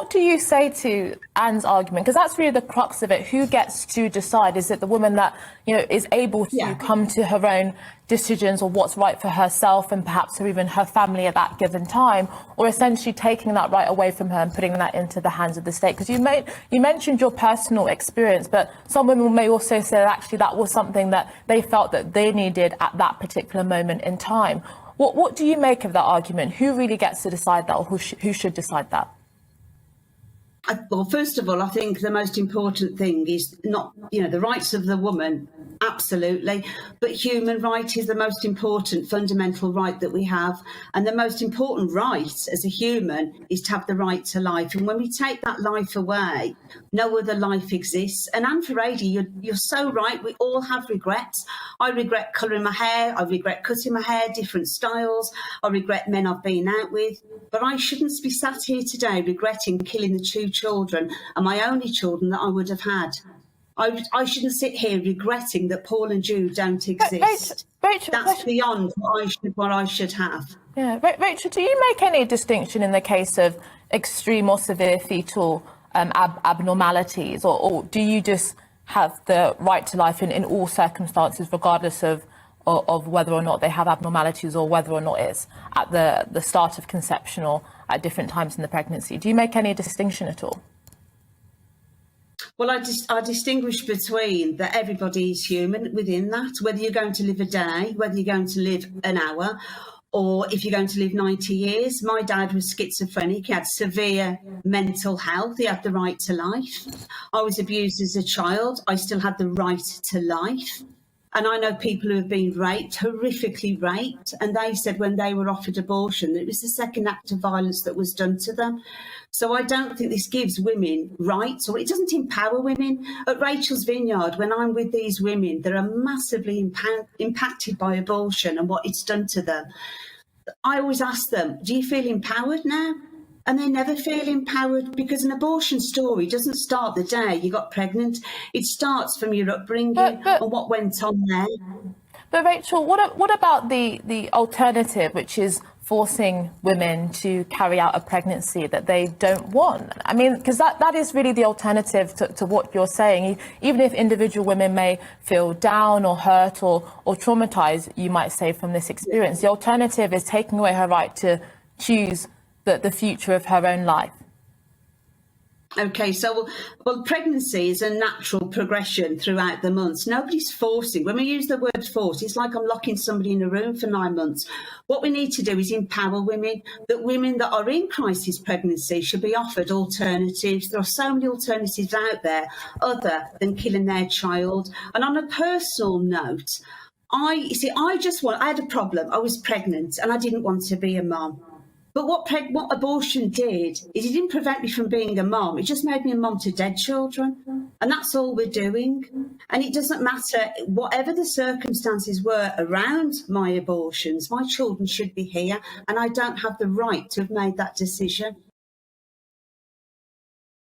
what do you say to Anne's argument? Because that's really the crux of it. Who gets to decide? Is it the woman that, is able to come to her own decisions or what's right for herself and perhaps or even her family at that given time, or essentially taking that right away from her and putting that into the hands of the state? Because you mentioned your personal experience, but some women may also say that actually that was something that they felt that they needed at that particular moment in time. What do you make of that argument? Who really gets to decide that, or who should decide that? Well, first of all, I think the most important thing is not, the rights of the woman, absolutely, but human right is the most important fundamental right that we have. And the most important right as a human is to have the right to life. And when we take that life away, no other life exists. And Ann Furedi, you're so right. We all have regrets. I regret colouring my hair. I regret cutting my hair, different styles. I regret men I've been out with. But I shouldn't be sat here today regretting killing the 2 children and my only children that I would have had. I shouldn't sit here regretting that Paul and Jude don't exist. Rachel, that's beyond what I should have. Yeah, Rachel, do you make any distinction in the case of extreme or severe fetal abnormalities, or do you just have the right to life in all circumstances, regardless of whether or not they have abnormalities or whether or not it's at the start of conception or at different times in the pregnancy? Do you make any distinction at all? Well, I distinguish between that everybody is human within that, whether you're going to live a day, whether you're going to live an hour, or if you're going to live 90 years. My dad was schizophrenic. He had severe mental health. He had the right to life. I was abused as a child. I still had the right to life. And I know people who have been raped, horrifically raped, and they said when they were offered abortion that it was the second act of violence that was done to them. So I don't think this gives women rights, or it doesn't empower women. At Rachel's Vineyard, when I'm with these women that are massively impacted by abortion and what it's done to them, I always ask them, do you feel empowered now? And they never feel empowered, because an abortion story doesn't start the day you got pregnant. It starts from your upbringing and what went on there. But Rachel, what about the alternative, which is forcing women to carry out a pregnancy that they don't want? I mean, because that is really the alternative to what you're saying. Even if individual women may feel down or hurt or traumatized, you might say, from this experience, the alternative is taking away her right to choose the future of her own life. Okay, so, well, pregnancy is a natural progression throughout the months. Nobody's forcing. When we use the word force, it's like I'm locking somebody in a room for 9 months. What we need to do is empower women, that women that are in crisis pregnancy should be offered alternatives. There are so many alternatives out there other than killing their child. And on a personal note, I had a problem. I was pregnant and I didn't want to be a mum. But what abortion did is it didn't prevent me from being a mum. It just made me a mum to dead children. And that's all we're doing. And it doesn't matter, whatever the circumstances were around my abortions, my children should be here. And I don't have the right to have made that decision.